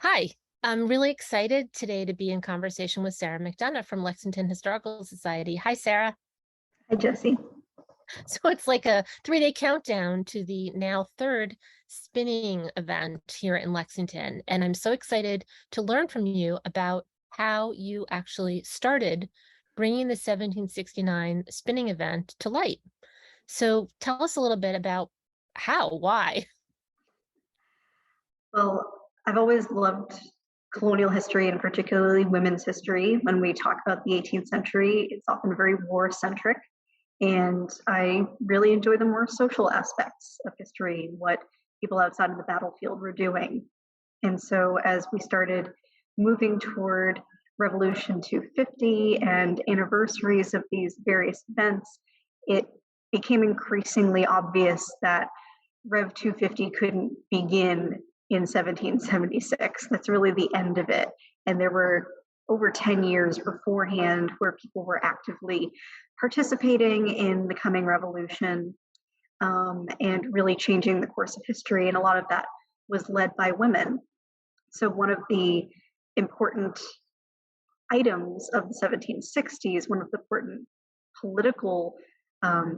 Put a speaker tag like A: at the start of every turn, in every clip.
A: Hi, I'm really excited today to be in conversation with Sarah McDonough from Lexington Historical Society. Hi, Sarah.
B: Hi, Jessie.
A: So it's like a 3-day countdown to the now third spinning event here in Lexington. And I'm so excited to learn from you about how you actually started bringing the 1769 spinning event to light. So tell us a little bit about why.
B: Well, I've always loved colonial history and particularly women's history. When we talk about the 18th century, it's often very war centric. And I really enjoy the more social aspects of history, what people outside of the battlefield were doing. And so as we started moving toward Revolution 250 and anniversaries of these various events, it became increasingly obvious that Rev 250 couldn't begin in 1776. That's really the end of it. And there were over 10 years beforehand where people were actively participating in the coming revolution, and really changing the course of history. And a lot of that was led by women. So, one of the important items of the 1760s, one of the important political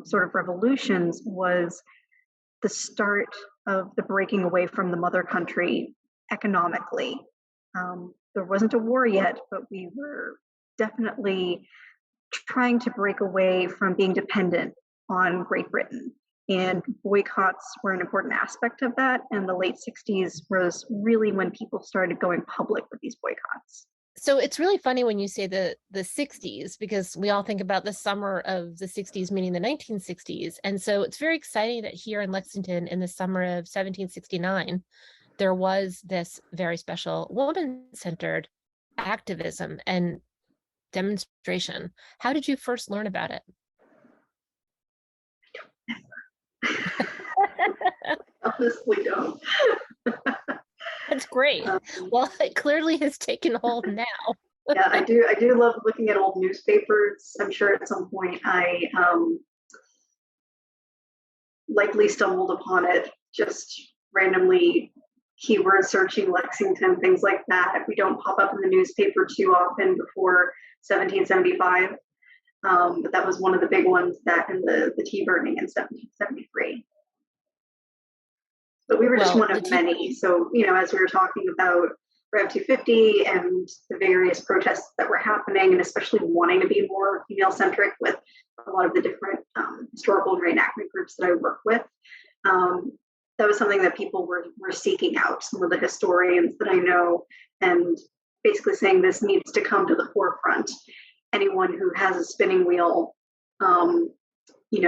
B: sort of revolutions, was the start of the breaking away from the mother country economically. There wasn't a war yet, but we were definitely trying to break away from being dependent on Great Britain. And boycotts were an important aspect of that. And the late 60s was really when people started going public with these boycotts.
A: So it's really funny when you say the 60s, because we all think about the summer of the 60s, meaning the 1960s. And so it's very exciting that here in Lexington in the summer of 1769, there was this very special woman-centered activism and demonstration. How did you first learn about it?
B: Honestly, don't.
A: That's great.
B: Um,
A: Well, it clearly has taken hold now.
B: yeah, I do. I do love looking at old newspapers. I'm sure at some point I likely stumbled upon it just randomly, keyword searching Lexington, things like that. We don't pop up in the newspaper too often before 1775. But that was one of the big ones, that and the tea burning in 1773. But we were just
A: Well,
B: one of many. So, as we were talking about Rev 250 and the various protests that were happening, and especially wanting to be more female centric with a lot of the different historical reenactment groups that I work with, that was something that people were seeking out, some of the historians that I know, and basically saying this needs to come to the forefront. Anyone who has a spinning wheel,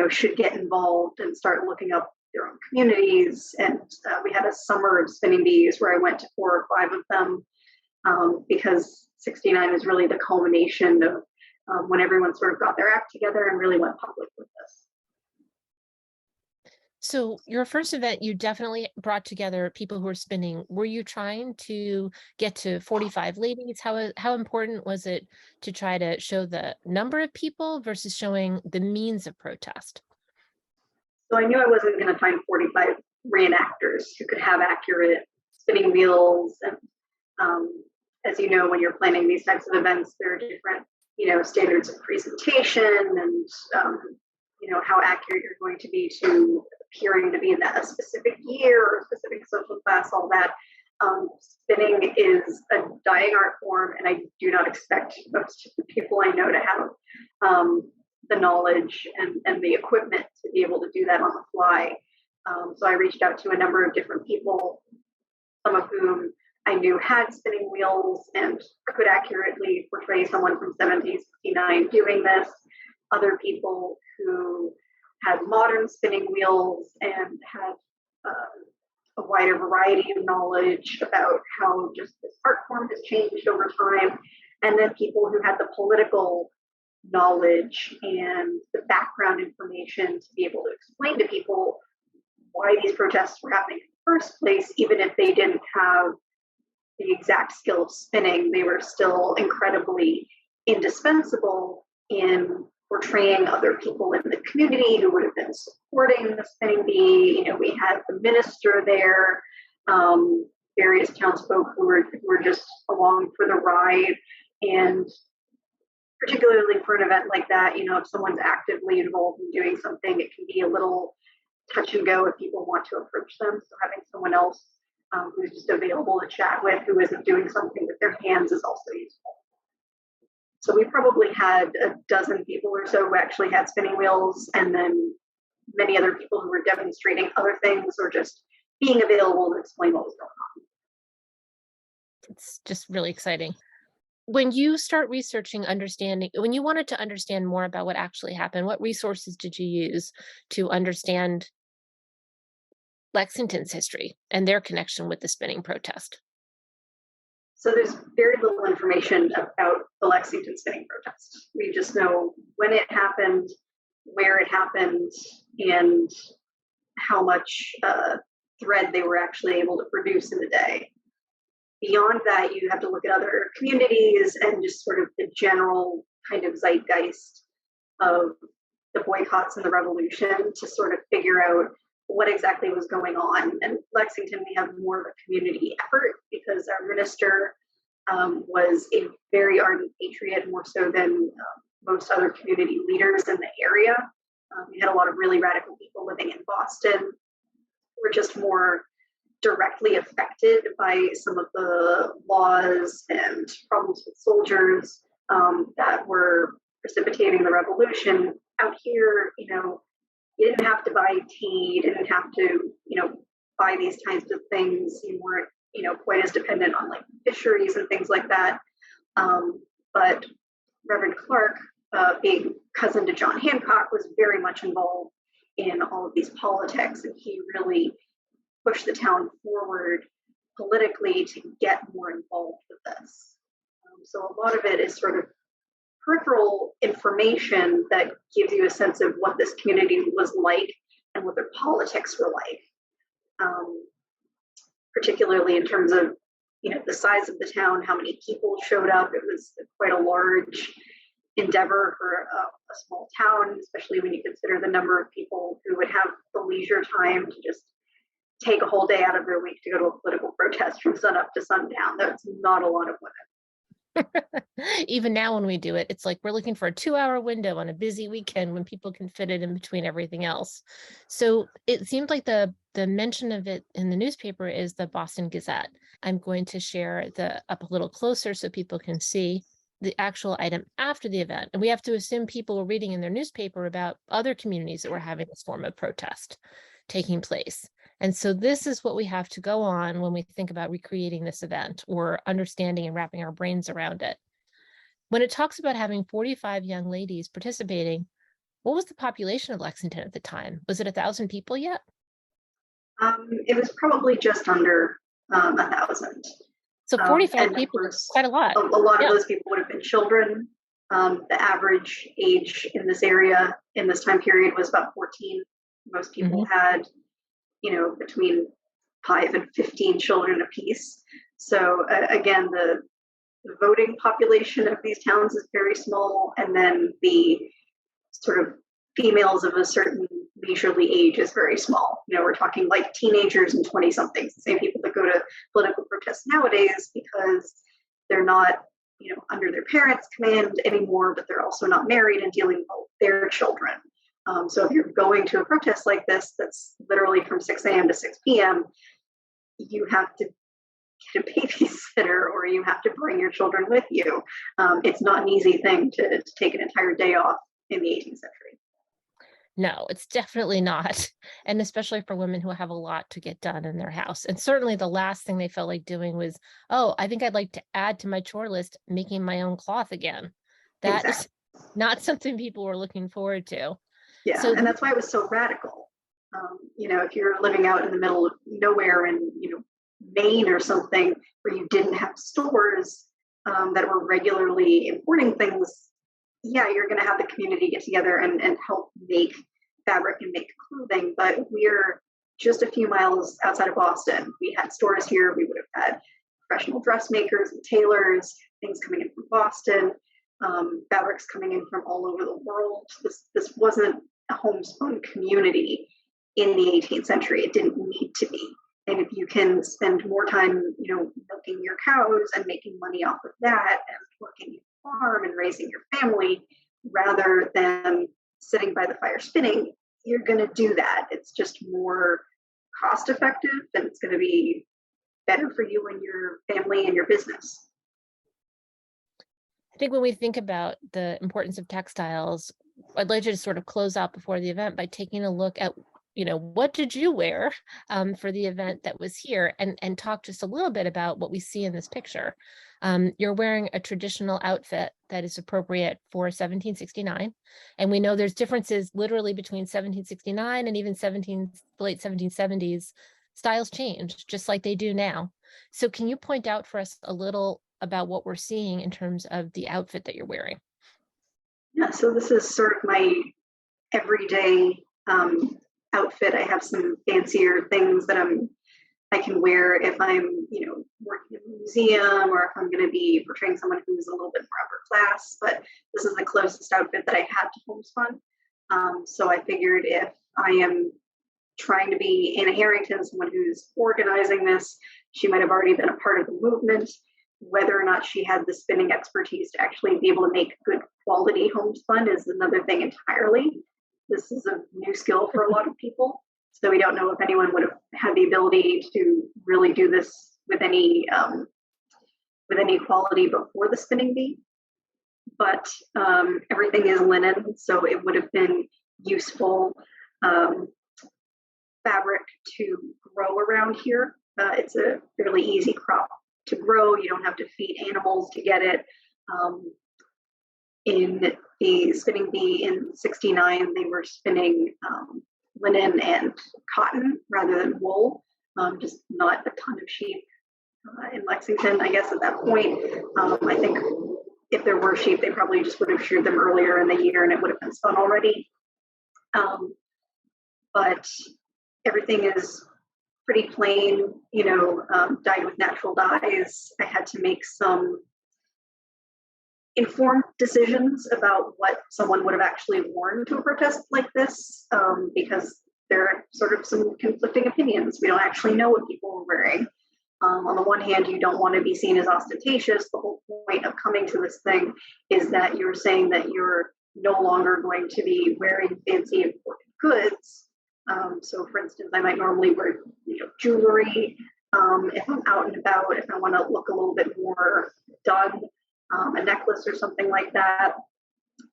B: should get involved and start looking up their own communities. And we had a summer of spinning bees where I went to 4 or 5 of them, because 69 is really the culmination of when everyone sort of got their act together and really went public with this.
A: so your first event, you definitely brought together people who were spinning. Were you trying to get to 45 ladies? How important was it to try to show the number of people versus showing the means of protest?
B: So I knew I wasn't going to find 45 reenactors who could have accurate spinning wheels. And as you know, when you're planning these types of events, there are different, standards of presentation and, how accurate you're going to be to appearing to be in a specific year or a specific social class, all that. Spinning is a dying art form, and I do not expect most of the people I know to have the knowledge and the equipment to be able to do that on the fly. So I reached out to a number of different people, some of whom I knew had spinning wheels and could accurately portray someone from 1769 doing this. Other people who had modern spinning wheels and had a wider variety of knowledge about how just this art form has changed over time. And then people who had the political knowledge and the background information to be able to explain to people why these protests were happening in the first place. Even if they didn't have the exact skill of spinning, they were still incredibly indispensable in portraying other people in the community who would have been supporting the spinning bee. We had the minister there, various townsfolk who were just along for the ride. And particularly for an event like that, if someone's actively involved in doing something, it can be a little touch and go if people want to approach them. So having someone else who's just available to chat with, who isn't doing something with their hands, is also useful. So we probably had a dozen people or so who actually had spinning wheels, and then many other people who were demonstrating other things or just being available to explain what was going on.
A: It's just really exciting. When you start researching, when you wanted to understand more about what actually happened, what resources did you use to understand Lexington's history and their connection with the spinning protest?
B: So there's very little information about the Lexington spinning protest. We just know when it happened, where it happened, and how much thread they were actually able to produce in a day. Beyond that, you have to look at other communities and just sort of the general kind of zeitgeist of the boycotts and the revolution to sort of figure out what exactly was going on. And Lexington, we have more of a community effort because our minister was a very ardent patriot, more so than most other community leaders in the area. We had a lot of really radical people living in Boston. We're just more directly affected by some of the laws and problems with soldiers that were precipitating the revolution. Out here, you didn't have to buy tea, you didn't have to, buy these types of things. You weren't, quite as dependent on like fisheries and things like that. But Reverend Clark, being cousin to John Hancock, was very much involved in all of these politics, and he really pushed the town forward politically to get more involved with this. So a lot of it is sort of peripheral information that gives you a sense of what this community was like and what their politics were like, particularly in terms of the size of the town, how many people showed up. It was quite a large endeavor for a small town, especially when you consider the number of people who would have the leisure time to just take a whole day out of their week to go to a political protest from sun up to sundown. That's not a lot of women.
A: Even now when we do it, it's like we're looking for a 2-hour window on a busy weekend when people can fit it in between everything else. So it seems like the mention of it in the newspaper is the Boston Gazette. I'm going to share up a little closer so people can see the actual item after the event. And we have to assume people were reading in their newspaper about other communities that were having this form of protest taking place. And so this is what we have to go on when we think about recreating this event or understanding and wrapping our brains around it. When it talks about having 45 young ladies participating, what was the population of Lexington at the time? Was it 1,000 people yet?
B: It was probably just under 1,000.
A: So 45 people is quite a lot.
B: A lot of those people would have been children. The average age in this area in this time period was about 14. Most people had between 5 and 15 children apiece. So again, the voting population of these towns is very small, and then the sort of females of a certain leisurely age is very small. We're talking like teenagers and 20-somethings, the same people that go to political protests nowadays, because they're not, under their parents' command anymore, but they're also not married and dealing with their children. So if you're going to a protest like this, that's literally from 6 a.m. to 6 p.m., you have to get a babysitter or you have to bring your children with you. It's not an easy thing to take an entire day off in the 18th century.
A: No, it's definitely not. And especially for women who have a lot to get done in their house. And certainly the last thing they felt like doing was, I think I'd like to add to my chore list, making my own cloth again. That is not something people were looking forward to.
B: Yeah, and that's why it was so radical. If you're living out in the middle of nowhere in, Maine or something, where you didn't have stores that were regularly importing things, you're going to have the community get together and help make fabric and make clothing. But we're just a few miles outside of Boston. We had stores here. We would have had professional dressmakers and tailors, things coming in from Boston, fabrics coming in from all over the world. This wasn't a homespun community in the 18th century. It didn't need to be. And if you can spend more time, milking your cows and making money off of that and working your farm and raising your family rather than sitting by the fire spinning, you're going to do that. It's just more cost effective and it's going to be better for you and your family and your business.
A: I think when we think about the importance of textiles, I'd like to just sort of close out before the event by taking a look at, what did you wear for the event that was here, and talk just a little bit about what we see in this picture. You're wearing a traditional outfit that is appropriate for 1769. And we know there's differences literally between 1769 and even late 1770s. Styles change just like they do now. So can you point out for us a little about what we're seeing in terms of the outfit that you're wearing?
B: Yeah, so this is sort of my everyday outfit. I have some fancier things that I can wear if I'm, working in a museum or if I'm going to be portraying someone who's a little bit more upper class. But this is the closest outfit that I had to homespun. So I figured if I am trying to be Anna Harrington, someone who's organizing this, she might have already been a part of the movement. Whether or not she had the spinning expertise to actually be able to make good quality homespun is another thing entirely. This is a new skill for a lot of people. So we don't know if anyone would have had the ability to really do this with any quality before the spinning bee. But everything is linen, so it would have been useful fabric to grow around here. It's a fairly easy crop to grow. You don't have to feed animals to get it. In the spinning bee in 69, they were spinning linen and cotton rather than wool, just not a ton of sheep in Lexington, I guess, at that point. I think if there were sheep, they probably just would have sheared them earlier in the year and it would have been spun already. But everything is pretty plain, dyed with natural dyes. I had to make some informed decisions about what someone would have actually worn to a protest like this, because there are sort of some conflicting opinions. We don't actually know what people were wearing. On the one hand, you don't want to be seen as ostentatious. The whole point of coming to this thing is that you're saying that you're no longer going to be wearing fancy imported goods. So for instance, I might normally wear jewelry if I'm out and about, if I want to look a little bit more done, a necklace or something like that.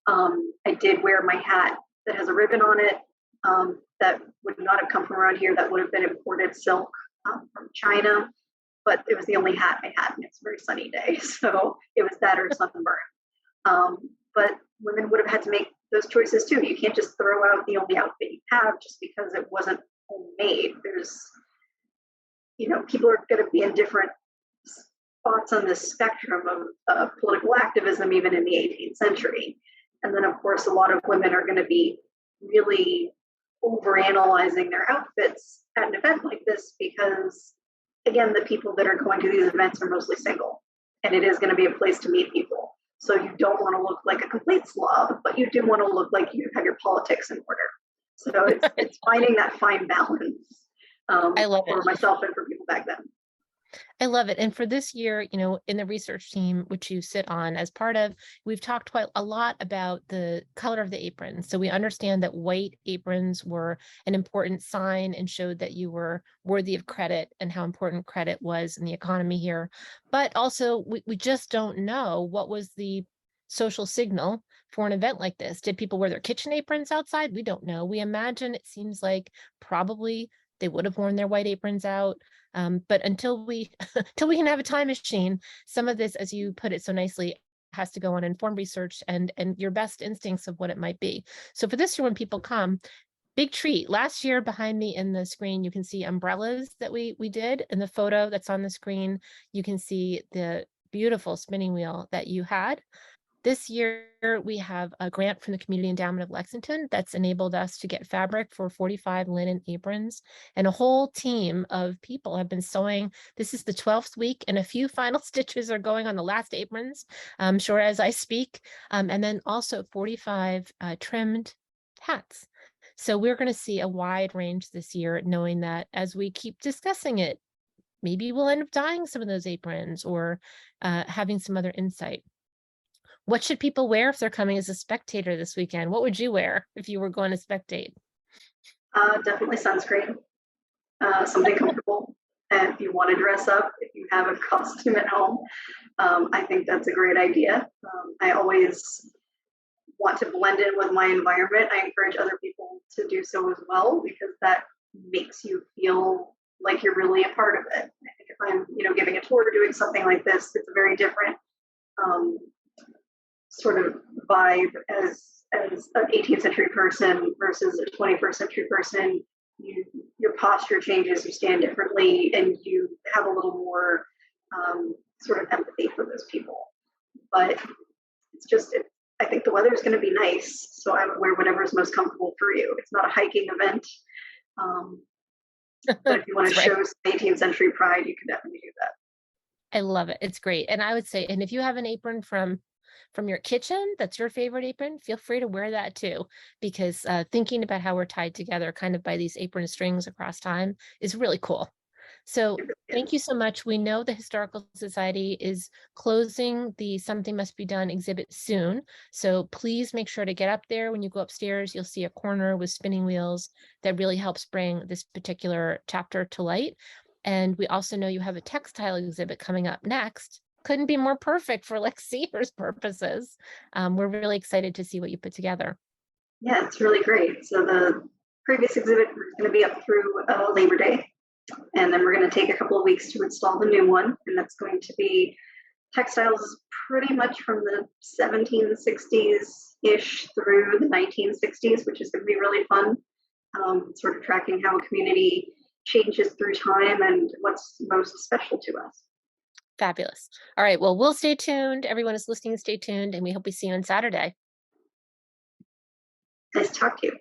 B: I did wear my hat that has a ribbon on it that would not have come from around here. That would have been imported silk from China, but it was the only hat I had and it's a very sunny day. So it was that or sunburn. But women would have had to make those choices too. You can't just throw out the only outfit you have just because it wasn't homemade. There's, people are going to be in different spots on this spectrum of political activism, even in the 18th century. And then, of course, a lot of women are going to be really overanalyzing their outfits at an event like this because, again, the people that are going to these events are mostly single, and it is going to be a place to meet people. So you don't want to look like a complete slob, but you do want to look like you have your politics in order. So it's finding that fine balance.
A: I love
B: for
A: it.
B: myself and for people back then.
A: I love it. And for this year, in the research team, which you sit on as part of, we've talked quite a lot about the color of the aprons. So we understand that white aprons were an important sign and showed that you were worthy of credit and how important credit was in the economy here. But also, we just don't know what was the social signal for an event like this. Did people wear their kitchen aprons outside? We don't know. We imagine it seems like probably they would have worn their white aprons out. But until we can have a time machine, some of this, as you put it so nicely, has to go on informed research and your best instincts of what it might be. So for this year, when people come, big treat. Last year, behind me in the screen, you can see umbrellas that we did. In the photo that's on the screen, you can see the beautiful spinning wheel that you had. This year, we have a grant from the Community Endowment of Lexington that's enabled us to get fabric for 45 linen aprons, and a whole team of people have been sewing. This is the 12th week, and a few final stitches are going on the last aprons, I'm sure, as I speak, and then also 45 trimmed hats. So we're going to see a wide range this year, knowing that as we keep discussing it, maybe we'll end up dyeing some of those aprons or having some other insight. What should people wear if they're coming as a spectator this weekend? What would you wear if you were going to spectate?
B: Definitely sunscreen, something comfortable. And if you want to dress up, if you have a costume at home, I think that's a great idea. I always want to blend in with my environment. I encourage other people to do so as well, because that makes you feel like you're really a part of it. I think if I'm, giving a tour or doing something like this, it's a very different sort of vibe as an 18th century person versus a 21st century person. Your posture changes, you stand differently, and you have a little more sort of empathy for those people. But it's just, I think the weather is going to be nice, so I would wear whatever is most comfortable for you. It's not a hiking event, but if you want to show some 18th century pride, you can definitely do that.
A: I love it. It's great. And I would say, and if you have an apron from your kitchen, that's your favorite apron, feel free to wear that too, because thinking about how we're tied together kind of by these apron strings across time is really cool. So thank you so much. We know the Historical Society is closing the Something Must Be Done exhibit soon. So please make sure to get up there. When you go upstairs, you'll see a corner with spinning wheels that really helps bring this particular chapter to light. And we also know you have a textile exhibit coming up next. Couldn't be more perfect for LexSeeHer's purposes. We're really excited to see what you put together.
B: Yeah, it's really great. So the previous exhibit is going to be up through Labor Day. And then we're going to take a couple of weeks to install the new one. And that's going to be textiles pretty much from the 1760s-ish through the 1960s, which is going to be really fun. Sort of tracking how a community changes through time and what's most special to us.
A: Fabulous. All right. Well, we'll stay tuned. Everyone is listening, stay tuned, and we hope we see you on Saturday.
B: Nice to talk to you.